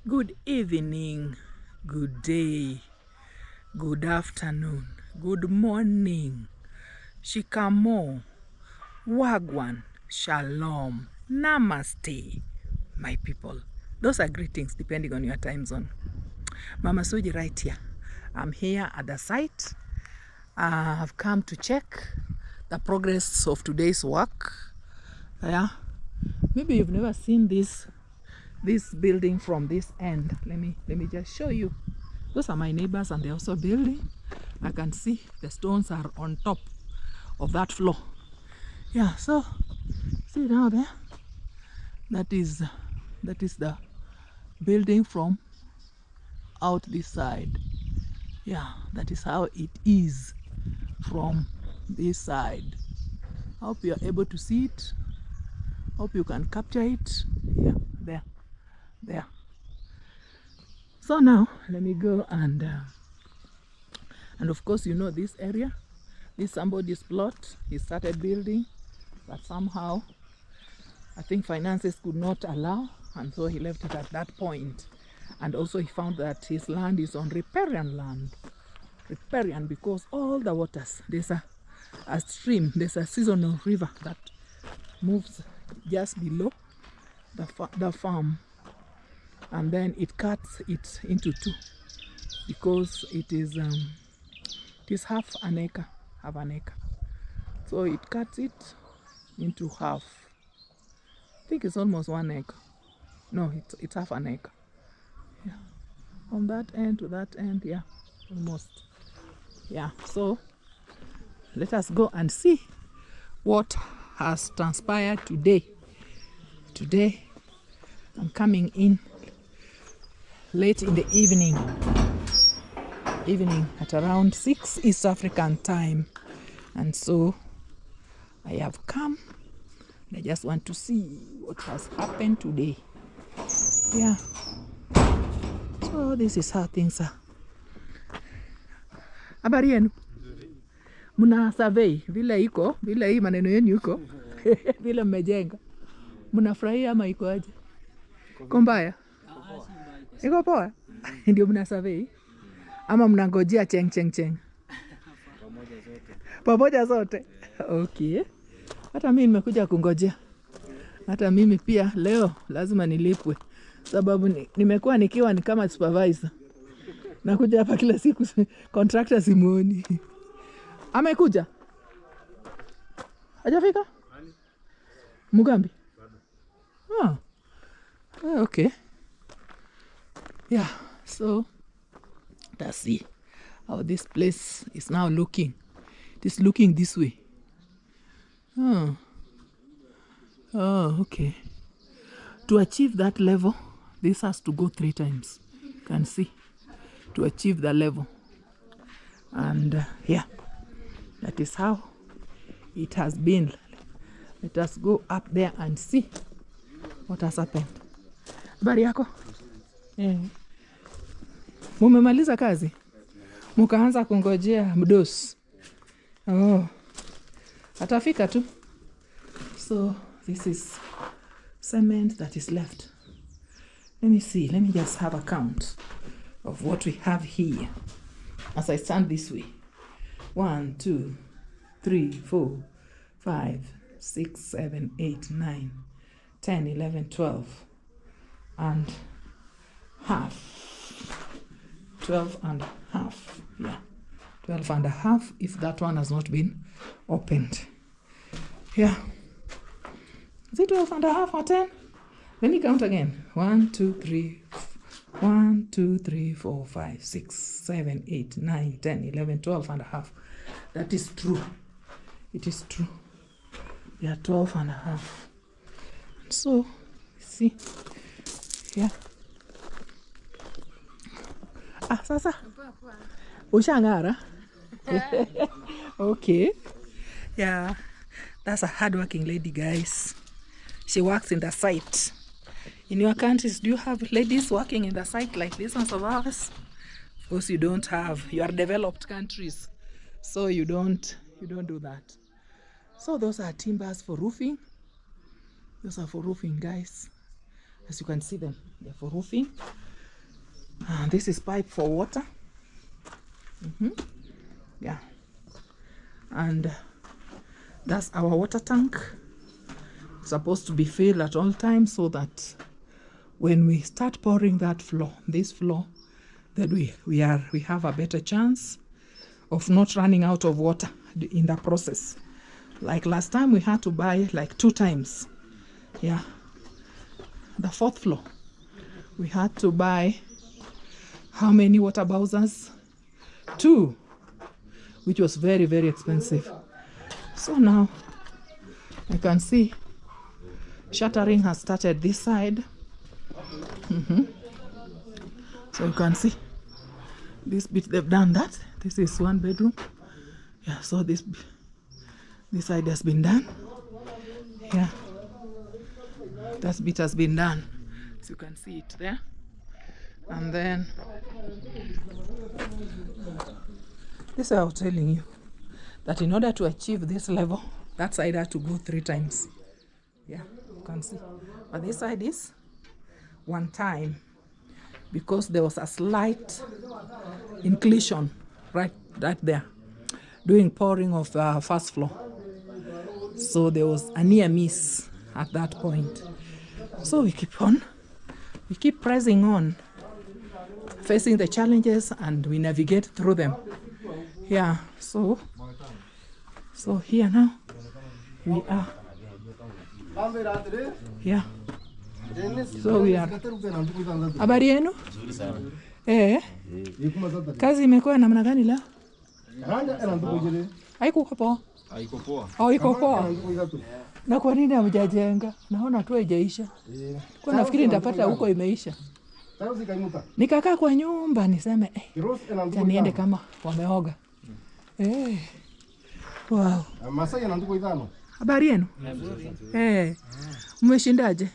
Good evening, good day, good afternoon, good morning, shikamo, wagwan, shalom, namaste, my people. Those are greetings depending on your time zone. Mama Suji right here. I'm here at the site. I've come to check the progress of today's work. Yeah, maybe you've never seen this building from this end. Let me just show you. Those are my neighbors and they're also building. I can see the stones are on top of that floor. Yeah, so see down there, that is the building from out this side. Yeah, that is how it is from this side. I hope you're able to see it. Hope you can capture it. Yeah, there. So now let me go and of course, you know this area, this somebody's plot. He started building, but somehow I think finances could not allow, and so he left it at that point. And also he found that his land is on riparian land. Riparian because all the waters, there's a stream, there's a seasonal river that moves just below the farm, and then it cuts it into two because it is half an acre. So it cuts it into half. I think it's almost 1 acre. No, it's half an acre. Yeah, from that end to that end. Yeah, almost. Yeah, so let us go and see what has transpired today. Today I'm coming in late in the evening at around 6 East African time, and so I have come. I just want to see what has happened today. Yeah, so this is how things are. Habari yenu? Muna survey vile iko, vile hii maneno yenu iko, vile mmejenga. Mnafurahia ama iko aje? Iko mbaya? Iko poa? Ndio mna survey? Ama mnangojea cheng? Pamoja zote. Okay. Hata mimi nimekuja kungojea. Hata mimi pia leo lazima nilipwe. Sababu nimekuwa nikiwa ni kama supervisor. Nakuja hapa kila siku, contractor simuoni. Amekuja? Hajafika? Mugambi? Oh. Okay. Yeah, so let's see how this place is now looking. It is looking this way. Oh, okay. To achieve that level, this has to go 3 times. You can see, to achieve the level. And yeah, that is how it has been. Let us go up there and see what has happened. Habari yako? Mumemaliza kazi? Mukaanza kungojea mdosi? Oh, atafika tu. So this is cement that is left. Let me see. Let me just have a count of what we have here as I stand this way. 1, 2, 3, 4, 5, 6, 7, 8, 9, 10, 11, 12 and half. 12 and a half. Yeah, 12 and a half if that one has not been opened. Yeah, is it 12 and a half or 10? Let me count again. 1, 2, 3, 1, 2, 3, 4, 5, 6, 7, 8, 9, 10, 11, 12 and a half. That is true. It is true. Yeah, 12 and a half. So, see, yeah. Sasa ushangara. Okay. Yeah, that's a hardworking lady, guys. She works in the site. In your countries, do you have ladies working in the site like this ones of ours? Of course, you don't have. You are developed countries, so you don't do that. So those are timbers for roofing. Those are for roofing, guys. As you can see them, they're for roofing. This is pipe for water. Yeah, and that's our water tank. It's supposed to be filled at all times so that when we start pouring that floor, this floor, that we have a better chance of not running out of water in the process. Like last time we had to buy like 2 times. Yeah, the 4th floor we had to buy how many water bowsers? 2, which was very, very expensive. So now you can see shuttering has started this side. So you can see this bit, they've done that. This is 1 bedroom. Yeah, so this side has been done. Yeah, that bit has been done, so you can see it there. And then this I was telling you that in order to achieve this level, that side had to go 3 times. Yeah, you can see. But this side is 1 time because there was a slight inclination right there doing pouring of the 1st floor. So there was a near miss at that point. So we keep pressing on, facing the challenges, and we navigate through them. Yeah, so here now we are. Yeah, so we are. Habari yenu? Kazi imekuwa namna gani leo? Haiko poa. Haiko poa. Oh, iko poa. Na kwa nini hamjajenga? Naona tu haijaisha. Kwa nafikiri nitapata huko imeisha. Nikakaa kwa nyumba niseme niende kama wameoga. Wow. Habari yenu? Mmeshindaje?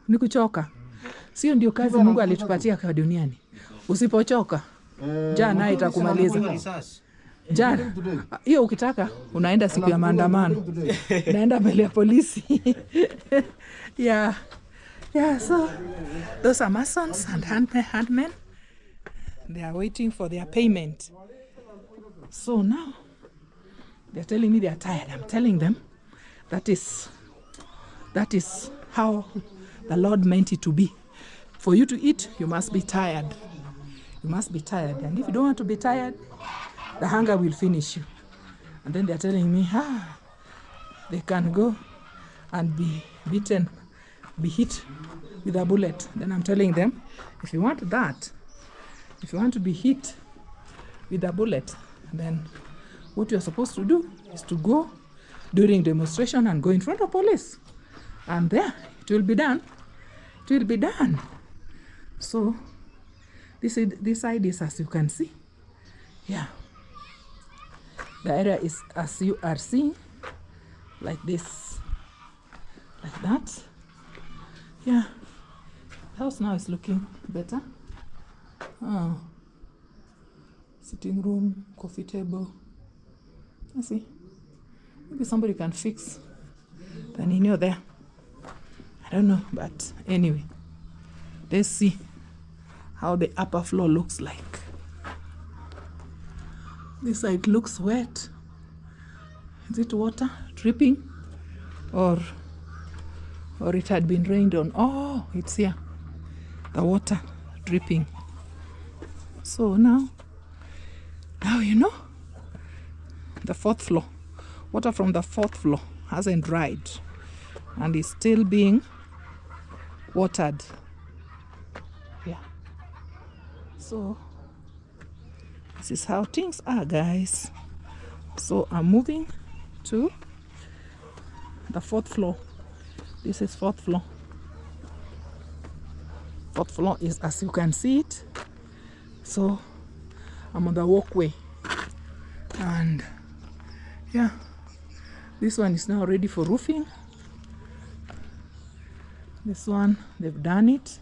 Ni kuchoka. Sio ndio kazi Mungu alitupatia kwa duniani. Usipochoka, njaa nayo itakumaliza. Jana hiyo ukitaka unaenda siku ya maandamano. Naenda mbele ya polisi. Yeah, so those are masons and handmen. They are waiting for their payment. So now they're telling me they are tired. I'm telling them that is how the Lord meant it to be. For you to eat, you must be tired. You must be tired. And if you don't want to be tired, the hunger will finish you. And then they're telling me, they can go and be beaten, be hit with a bullet. Then I'm telling them, if you want that, if you want to be hit with a bullet, then what you're supposed to do is to go during demonstration and go in front of police. And there, it will be done. It will be done. So, this side is as you can see. Yeah. The area is as you are seeing, like this, like that. Yeah, the house now is looking better. Sitting room, coffee table. Let's see, maybe somebody can fix the Nino there. I don't know, but anyway, let's see how the upper floor looks like. This side looks wet. Is it water dripping, or it had been rained on? Oh, it's here, the water dripping. So now you know, the 4th floor, water from the 4th floor hasn't dried and is still being watered. Yeah, so this is how things are, guys. So I'm moving to the 4th floor. This is 4th floor. 4th floor is as you can see it. So I'm on the walkway, and yeah, this one is now ready for roofing. This one, they've done it.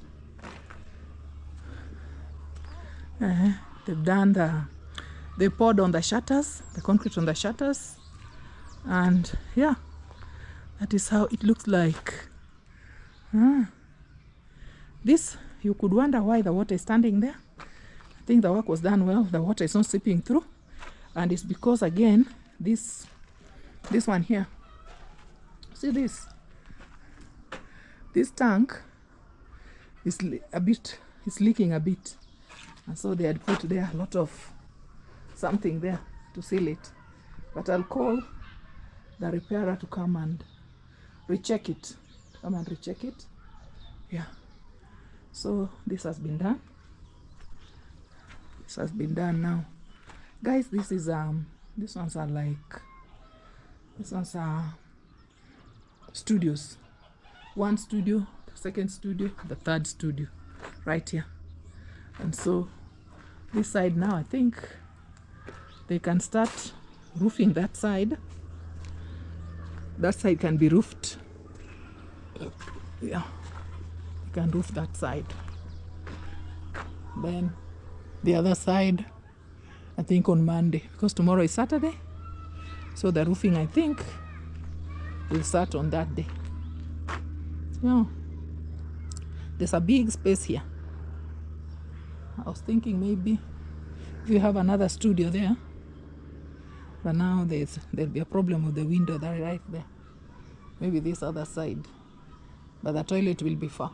They've done they poured on the shutters, the concrete on the shutters, and yeah, that is how it looks like. This, you could wonder why the water is standing there. I think the work was done well. The water is not seeping through, and it's because, again, this one here, see this tank is leaking a bit, and so they had put there a lot of something there to seal it. But I'll call the repairer to come and recheck it. Yeah, so this has been done. This has been done now, guys. This is these ones are studios. One studio, the second studio, the third studio, right here. And so this side now, I think they can start roofing that side. That side can be roofed. Yeah, you can roof that side. Then the other side, I think on Monday, because tomorrow is Saturday. So the roofing, I think, will start on that day. Yeah, there's a big space here. I was thinking maybe if you have another studio there, but now there'll be a problem with the window that right there. Maybe this other side, but the toilet will be far.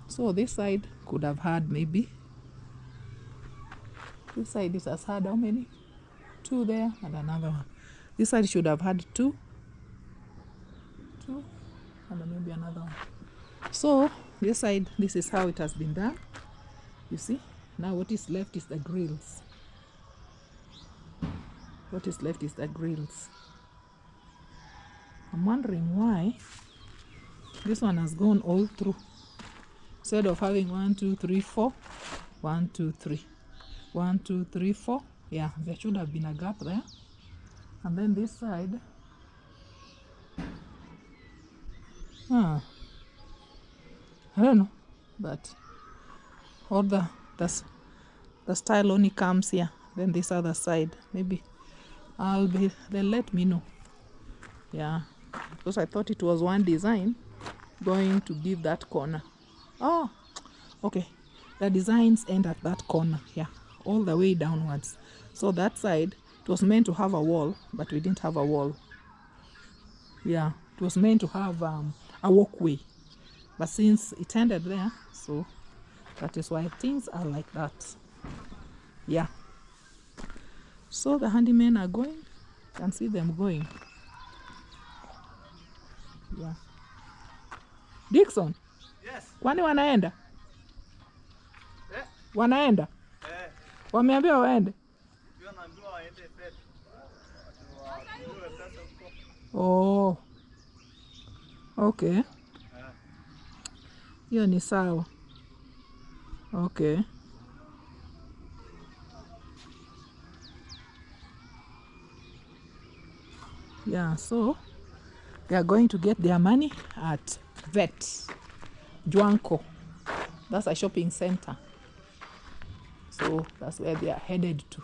So this side could have had maybe, this side this has had how many? 2 there and another one. This side should have had 2 and then maybe another one. So this side, this is how it has been done. You see, now what is left is the grills. What is left is the grills. I'm wondering why this one has gone all through. Instead of having 1, 2, 3, 4, 1, 2, 3, 1, 2, 3, 4. Yeah, there should have been a gap there. And then this side, I don't know, but all the style only comes here. Then this other side, maybe they'll let me know. Yeah, because I thought it was one design going to give that corner. Oh, okay. The designs end at that corner, yeah, all the way downwards. So that side, it was meant to have a wall, but we didn't have a wall. Yeah, it was meant to have a walkway, but since it ended there, so that is why things are like that. Yeah. So the handymen are going. You can see them going. Yeah. Dixon. Yes. Kwani wanaenda? Eh? Wanaenda? Eh. Wameambiwa waende? Wanaambiwa waende pet. Wajue pesa huko. Oh. Okay. Hiyo ni sawa. Okay. Yeah, so they are going to get their money at Vet Juanco. That's a shopping center. So that's where they are headed to.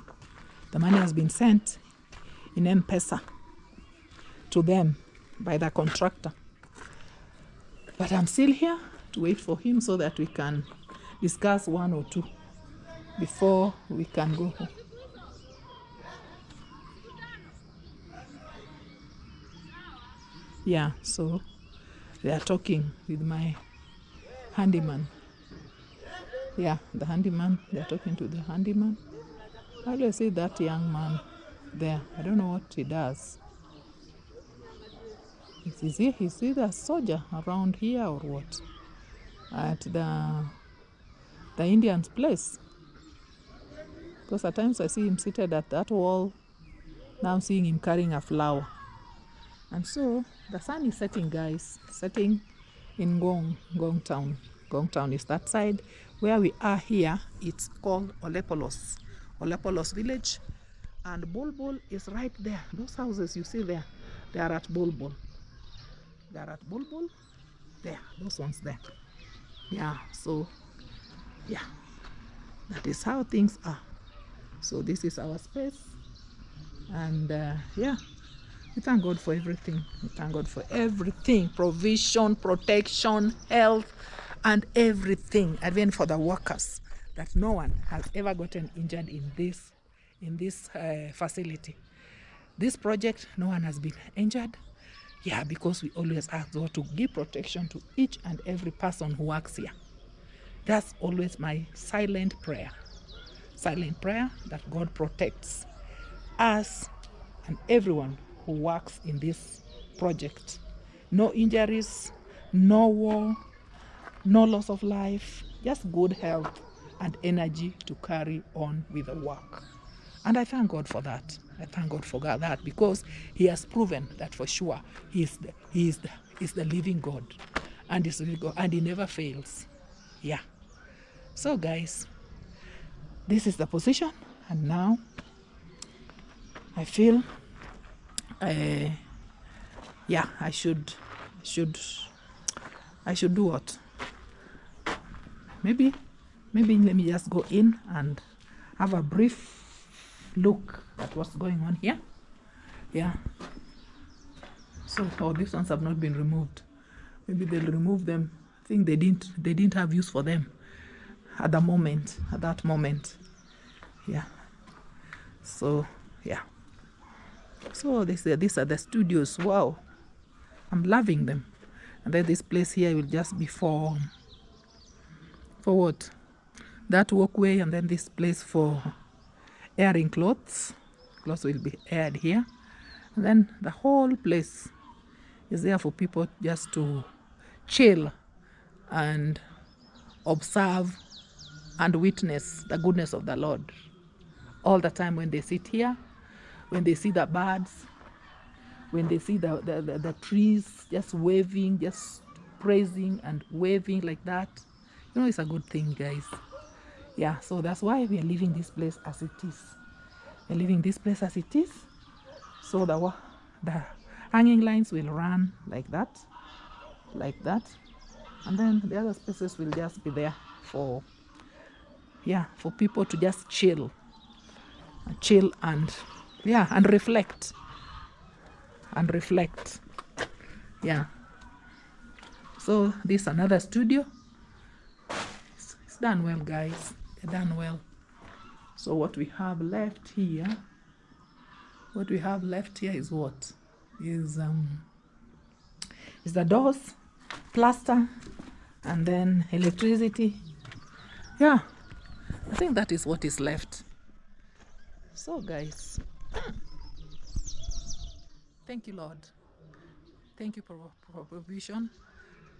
The money has been sent in M-Pesa to them by the contractor. But I'm still here to wait for him so that we can discuss 1 or 2 before we can go home. Yeah, so they are talking with my handyman. Yeah, the handyman, they are talking to the handyman. How do I say that young man there? I don't know what he does. Is he the soldier around here or what? At the Indian's place. Because at times I see him seated at that wall. Now I'm seeing him carrying a flower. And so the sun is setting, guys. Setting in Gong Town. Gong Town is that side. Where we are here, it's called Olepolos village. And Bulbul is right there. Those houses you see there, they are at Bulbul. They are at Bulbul. There, those ones there. Yeah, so, yeah. That is how things are. So this is our space. And, yeah. We thank God for everything. We thank God for everything. Provision, protection, health, and everything. And then for the workers, that no one has ever gotten injured in this facility. This project, no one has been injured. Yeah, because we always ask God to give protection to each and every person who works here. That's always my silent prayer. Silent prayer that God protects us and everyone who works in this project. No injuries, no war, no loss of life, just good health and energy to carry on with the work. And I thank God for that. I thank God for that because He has proven that for sure He is the living God, and He never fails. Yeah. So guys, this is the position, and now I feel yeah, I should do what? Maybe let me just go in and have a brief look at what's going on here. Yeah. So these ones have not been removed. Maybe they'll remove them. I think they didn't have use for them at that moment. Yeah. So yeah. So these are the studios. Wow. I'm loving them. And then this place here will just be for what? That walkway, and then this place for airing clothes. Clothes will be aired here. And then the whole place is there for people just to chill and observe and witness the goodness of the Lord. All the time when they sit here, when they see the birds, when they see the trees just waving, just praising and waving like that, it's a good thing, guys. Yeah, so that's why we are leaving this place as it is. We're leaving this place as it is. So the hanging lines will run like that, and then the other spaces will just be there for people to just chill and reflect Yeah. So this is another studio. It's done well, guys. They're done well. So what we have left here is what? Is the doors, plaster, and then electricity. Yeah. I think that is what is left. So guys, thank you, Lord. Thank you for provision.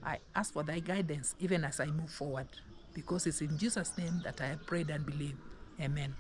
I ask for thy guidance even as I move forward, because it's in Jesus' name that I have prayed and believe. Amen.